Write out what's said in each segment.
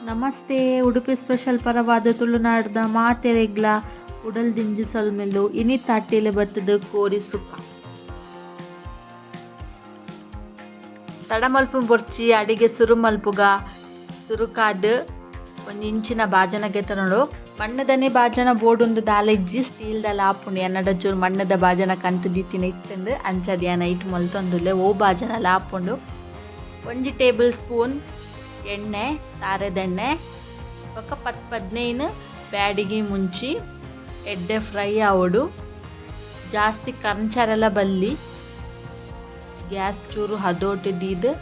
ನಮಸ್ತೆ. ಉಡುಪಿ ಸ್ಪೆಷಲ್ ಪರವಾದ ತುಳುನಾಡ್ದ ಮಾತೆರೆಗ್ಲ ಉಡಲ್ ದಿಂಜಿ ಸೊಲ್ಮೆಲು ಇನಿ ತಟ್ಟೆಲೆ ಬತ್ತದ ಕೋರಿ ಸುಕ್ಕ ತಡ ಮಲ್ಪು ಬೊರ್ಚಿ ಅಡಿಗೆ ಸುರು ಮಲ್ಪುಗ ಸುರುಕಾಡ್ ಒಂದು ಇಂಚಿನ ಬಾಜನ ಗೆತನೋಡು ಮಣ್ಣದನೆ ಬಾಜನ ಬೋರ್ಡ್ ಒಂದು ದಾಲೆಜ್ಜಿ ಸ್ಟೀಲ್ ದ ಲಾಪುಂಡು ಎನ್ನಡ ಚೂರು ಮಣ್ಣದ ಬಾಜನ ಕಂತು ದಿತ್ತಿನ ಇತ್ತಂದು ಅಂಚದ ನೈಟ್ ಮಲ್ತೊಂದುಲ್ಲೆ ಓ ಬಾಜನ ಲಾಪುಂಡು 1 ಟೇಬಲ್ ಸ್ಪೂನ್ ಎಣ್ಣೆ ತಾರೆದೆಣ್ಣೆ ఒక 10-15 ಬ್ಯಾಡಿಗೆ ಮುಂಚಿ ಎಡ್ಡೆ ಫ್ರೈ ಆವಡು ಜಾಸ್ತಿ ಕಂಚರೆಲ್ಲ ಬಲ್ಲಿ ಗ್ಯಾಸ್ ಚೂರು ಹದೋಟು ದೀದು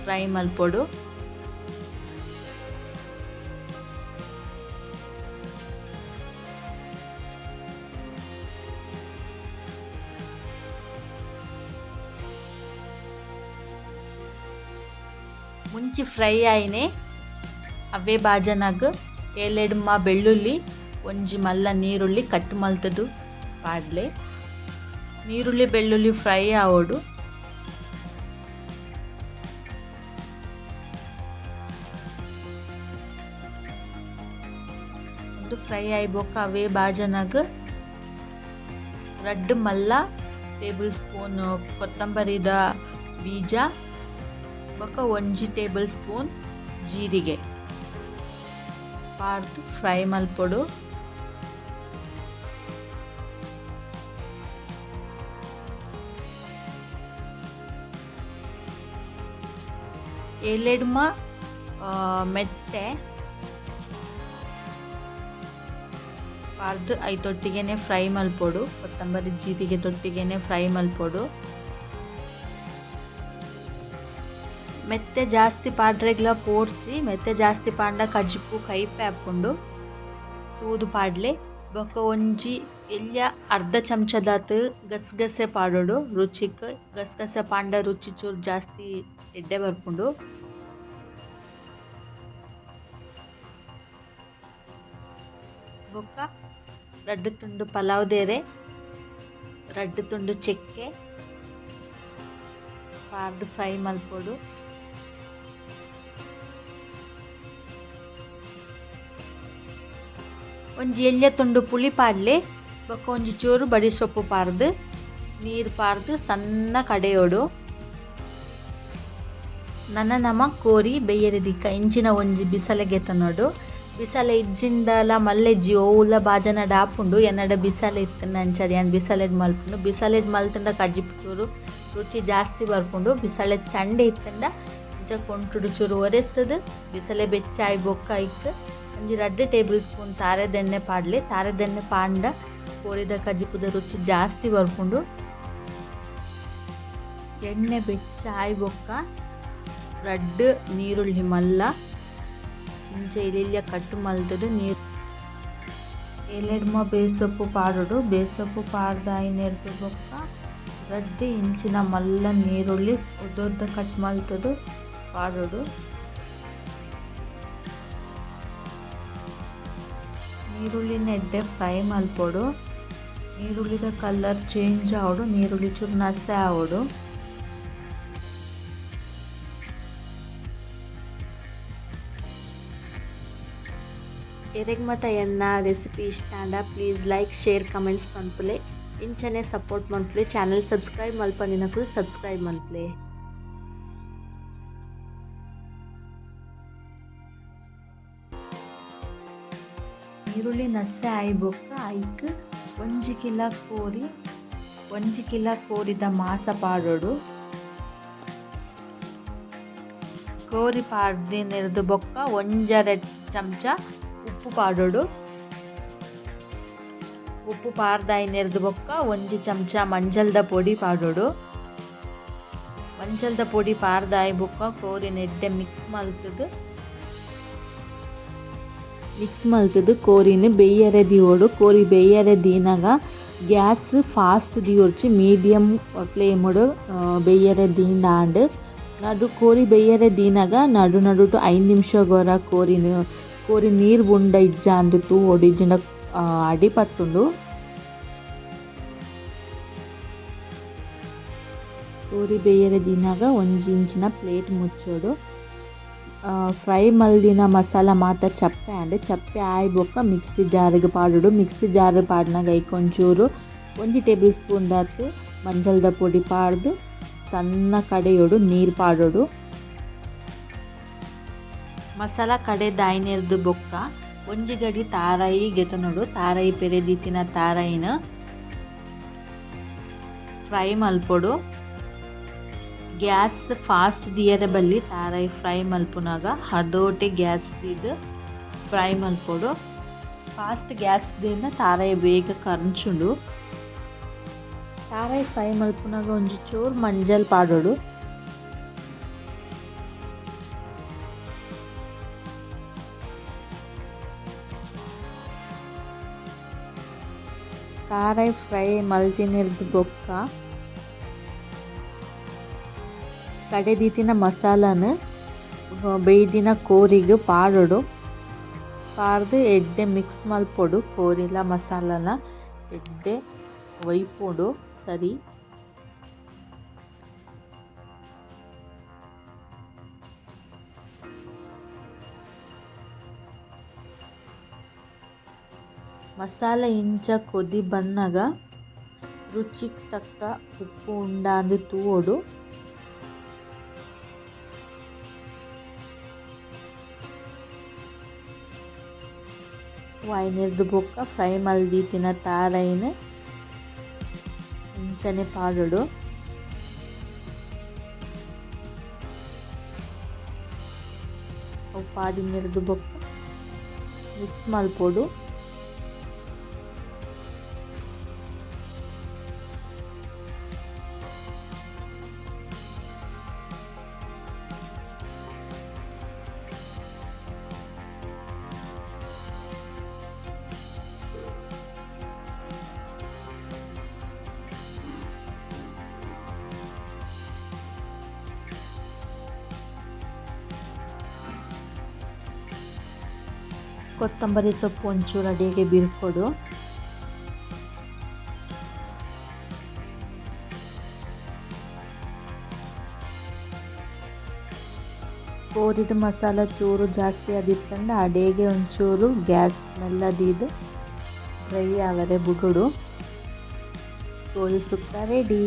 ಫ್ರೈ ಮಲ್ಪೊಡು ಮುಂಚಿ ಫ್ರೈ ಆಯ್ನೆ ಅವೇ ಬಾಜನಾಗ 7 ಬೆಳ್ಳುಳ್ಳಿ ಒಂಜಿ ಮಲ್ಲ ನೀರುಳ್ಳಿ ಕಟ್ ಮಲ್ತದು ಪಾಡ್ಲೆ ನೀರುಳ್ಳಿ ಬೆಳ್ಳುಳ್ಳಿ ಫ್ರೈ ಆವೋಡು ಒಂದು ಫ್ರೈ ಆಯ್ಬೋಕ ಅವೇ ಬಾಜನಾಗ 2 ಮಲ್ಲ ಟೇಬಲ್ ಸ್ಪೂನ್ ಕೊತ್ತಂಬರಿದ ಬೀಜ ಬೊಕ 1 ಟೇಬಲ್ ಸ್ಪೂನ್ ಜೀರಿಗೆ ಪಾರ್ದು ಫ್ರೈ ಮಲ್ಪೊಡು ಏಲೆಡ್ಮ ಮೆತ್ತೆ ಪಾರ್ದು ಐತೊಟ್ಟಿಗೆನೆ ಫ್ರೈ ಮಲ್ಪೊಡು ಕೊತ್ತಂಬರಿ ಜೀರಿಗೆ ತೊಟ್ಟಿಗೆನೆ ಫ್ರೈ ಮಲ್ಪೊಡು ಮೆತ್ತೆ ಜಾಸ್ತಿ ಪಾಡ್ರೆಗ್ಲ ಪೋಡ್ಸಿ ಮೆತ್ತೆ ಜಾಸ್ತಿ ಪಾಂಡ ಕಜಿಪು ಕೈಪೆ ಹಾಕ್ಕೊಂಡು ತೂದು ಪಾಡ್ಲೆ ಬೊಕ ಒಂಜಿ ಎಲ್ಯ ಅರ್ಧ ಚಮಚದಾತು ಗಸಗಸೆ ಪಾಡೋಡು ರುಚಿಕ್ ಗಸಗಸೆ ಪಾಂಡ ರುಚಿ ಚೂರು ಜಾಸ್ತಿ ಎಡ್ಡೆ ಬರ್ಪುಂಡು ಬೊಕ 2 ತುಂಡು ಪಲಾವ್ ದೇರೆ 2 ತುಂಡು ಚೆಕ್ಕೆ ಪಾರ್ದು ಫ್ರೈ ಮಲ್ಪೊಡು ಒಂಜಿ ಎಲ್ಯ ತುಂಡು ಪುಳಿ ಪಾಡ್ಲೆ ಬೊಕ ಒಂಜಿ ಚೂರು ಬಡಿ ಸೊಪ್ಪು ಪಾರ್ದು ನೀರು ಪಾರ್ದು ಸಣ್ಣ ಕಡೆಯೋಡು ನಮ ಕೋರಿ ಬೆಯ್ಯರೆ ದಿಕ್ಕ ಇಂಚಿನ ಒಂಜಿ ಬಿಸಲೆಗೆ ತನ್ನೋಡು ಬಿಸಲೆ ಇಜ್ಜಿಂದಲ ಮಲ್ಲೆಜ್ಜಿ ಓವುಲ ಬಾಜನ ಡಾಪುಂಡು ಎನ್ನಡ ಬಿಸಲೆ ಇತ್ತಂಡ ಅಂಚರಿ ಅನ್ ಬಿಸಲೆಡ್ ಮಲ್ಪುಂಡು ಬಿಸಲೆಡ್ ಮಲ್ತಂಡ ಕಜ್ಜಿಪು ಚೂರು ರುಚಿ ಜಾಸ್ತಿ ಬರ್ಪುಂಡು ಬಿಸಲೆ ಚಂಡೆ ಇತ್ತಂಡ ಇಂಚ ಕೊಂಟುಡು ಚೂರು ಒರೆಸದು ಬಿಸಲೆ ಬೆಚ್ಚಾಯಿ ಬೊಕ್ಕ ಇಕ್ಕ ಒಂಜಿ 2 ಟೇಬಲ್ ಸ್ಪೂನ್ ತಾರೆದೆಣ್ಣೆ ಪಾಡ್ಲೆ ತಾರೆದೆಣ್ಣೆ ಪಾಂಡ ಕೋರಿದ ಕಜಿಪುದ ರುಚಿ ಜಾಸ್ತಿ ಬರ್ಪುಂಡು ಎಣ್ಣೆ ಬೆಚ್ಚಾಯಿ ಬೊಕ್ಕ 2 ನೀರುಳ್ಳಿ ಮಲ್ಲ ಇಂಚೆ ಇಲಿಯ ಕಟ್ಟು ಮಲ್ತದು ನೀರು ಏಲೆಡ್ಮ ಬೇಸೊಪ್ಪು ಪಾಡೋಡು ಬೇಸೊಪ್ಪು ಪಾಡ್ದ ಐನೆರ್ದು ಬೊಕ್ಕ 2 ಇಂಚಿನ ಮಲ್ಲ ನೀರುಳ್ಳಿ ಉದ್ದ ಕಟ್ ಮಲ್ತದು ಪಾಡೋಡು ನೀರುಳ್ಳಿನ ಎಡ್ಡೆ ಫ್ರೈ ಮಲ್ಪೊಡು ನೀರುಳ್ಳಿದ ಕಲರ್ ಚೇಂಜ್ ಆವಡು ನೀರುಳ್ಳಿ ಚೂರು ನಸೆ ಆವಡು ಎರೆಗ್ ಮತ ಎನ್ನ ರೆಸಿಪಿ ಇಷ್ಟ ಅಂಡ ಪ್ಲೀಸ್ ಲೈಕ್ ಶೇರ್ ಕಮೆಂಟ್ಸ್ ಮನ್ಪುಲೆ ಇಂಚನೆ ಸಪೋರ್ಟ್ ಮನ್ಪುಲೆ ಚಾನಲ್ ಸಬ್ಸ್ಕ್ರೈಬ್ ಮಲ್ಪನಿನಕು ಸಬ್ಸ್ಕ್ರೈಬ್ ಮನ್ಪುಲೆ ಈರುಳ್ಳಿ ನಸೆ ಆಯ್ಬೊಕ್ಕ ಐಕ್ 1 ಕಿಲ ಕೋರಿದ ಮಾಸ ಪಾಡೋಡು ಕೋರಿ ಪಾಡ್ದಿನೆರ್ದು ಬೊಕ್ಕ 1-2 ಚಮಚ ಉಪ್ಪು ಪಾಡೋಡು ಉಪ್ಪು ಪಾರ್ದ ಐನೆರ್ದು ಬೊಕ್ಕ 1 ಚಮಚ ಮಂಜಲ್ದ ಪೊಡಿ ಪಾಡೋಡು ಮಂಜಲ್ದ ಪೊಡಿ ಪಾರ್ದ ಆಯ್ ಬೊಕ್ಕ ಕೋರಿನ ಎಡ್ಡೆ ಮಿಕ್ಸ್ ಮಲ್ತದು ಕೋರಿನ ಬೆಯ್ಯರೆ ದಿಯೋಡು ಕೋರಿ ಬೆಯ್ಯರೆ ದೀನಾಗ ಗ್ಯಾಸ್ ಫಾಸ್ಟ್ ದಿಯೋರ್ಚಿ ಮೀಡಿಯಂ ಫ್ಲೇಮುಡು ಬೆಯ್ಯರೆ ದೀಂದಾಂಡ್ ನಡು ಕೋರಿ ಬೆಯ್ಯರೆ ದೀನಾಗ ನಡುಟು 5 ನಿಮಿಷ ಗೊರ ಕೋರಿ ನೀರು ಬುಂಡ ಇಜ್ಜ ಅಂದು ತೂವೋಡು ಇಜ್ಜಿಂಡ ಅಡಿ ಪತ್ತುಂಡು ಕೋರಿ ಬೇಯರೆ ದಿನಾಗ 1 ಇಂಚಿನ ಪ್ಲೇಟ್ ಮುಚ್ಚೋಡು ಫ್ರೈ ಮಲ್ದಿನ ಮಸಾಲ ಮಾತ ಚಪ್ಪೆ ಅಂಡ್ ಚಪ್ಪೆ ಆಯ್ ಬೊಕ್ಕ ಮಿಕ್ಸಿ ಜಾರಿಗೆ ಪಾಡುಡು. ಮಿಕ್ಸಿ ಜಾರಿಗೆ ಪಾಡ್ನಾಗ ಐಕೊಂಚೂರು 1 ಟೇಬಲ್ ಸ್ಪೂನ್ ದಾತು ಮಂಜಲ್ದ ಪೊಡಿ ಪಾಡ್ದು ಸಣ್ಣ ಕಡೆಯೊಡು ನೀರು ಪಾಡೋಡು. ಮಸಾಲ ಕಡೆದ ಆಯ್ನೆರ್ದು ಬೊಕ್ಕ ಒಂಜಿ ಗಡಿ ತಾರಾಯಿ ಗೆತನೊಡು. ತಾರಾಯಿ ಪೆರೆದಿತ್ತಿನ ತಾರಾಯಿನ ಫ್ರೈ ಮಲ್ಪೊಡು. ಗ್ಯಾಸ್ ಫಾಸ್ಟ್ ದಿಯರೆ ಬಲ್ಲಿ ತಾರಾಯಿ ಫ್ರೈ ಮಲ್ಪುನಾಗ ಹದೋಟಿ ಗ್ಯಾಸ್ ದಿದ್ದು ಫ್ರೈ ಮಲ್ಪೊಡು. ಫಾಸ್ಟ್ ಗ್ಯಾಸ್ ದಿಂದ ತಾರಾಯಿ ಬೇಗ ಕರ್ಂಚುಂಡು. ತಾರಾಯಿ ಫ್ರೈ ಮಲ್ಪುನಾಗ ಒಂಜಿ ಚೂರು ಮಂಜಲ್ ಪಾಡೋಡು. ತಾರಾಯಿ ಫ್ರೈ ಮಲ್ತಿನಿರ್ದು ಬೊಕ್ಕ ಕಡೆದೀತಿನ ಮಸಾಲಾನ ಬೇಯ್ದಿನ ಕೋರಿಗೆ ಪಾಡೋಡು. ಪಾಡ್ದು ಎಡ್ಡೆ ಮಿಕ್ಸ್ ಮಲ್ಪೊಡು. ಕೋರಿಲ ಮಸಾಲಾನ ಎಡ್ಡೆ ಒಯ್ಪೊಡು ಸರಿ. ಮಸಾಲ ಇಂಚ ಕೊದಿ ಬನ್ನಗ ರುಚಿಗೆ ತಕ್ಕ ಉಪ್ಪು ಉಂಡಾಂದು ತೂವೋಡು. ವಾಯ್ನೆರ್ದು ಬೊಕ್ಕ ಫ್ರೈ ಮಲ್ದೀತಿನ ತಾರಾಯಿನ ಇಂಚನೆ ಪಾಡೋಡು. ಅವು ಪಾಡಿನೆರ್ದು ಬೊಕ್ಕ ಮಿಕ್ಸ್ ಮಲ್ಪೊಡು. ಕೊತ್ತಂಬರಿ ಸೊಪ್ಪು ಒಂಚೂರು ಅಡಿಗೆ ಬಿರ್ಕೊಡು. ಕೋರಿದ ಮಸಾಲ ಚೂರು ಜಾಸ್ತಿ ಆದಿತ್ತಂಡ ಅಡಿಗೆ ಒಂಚೂರು ಗ್ಯಾಸ್ ಮೆಲ್ಲದಿದ್ದು ಡ್ರೈ ಆವರೆ ಬುಡುಡು. ಕೋರಿ ಸುಕ್ಕ ರೆಡಿ.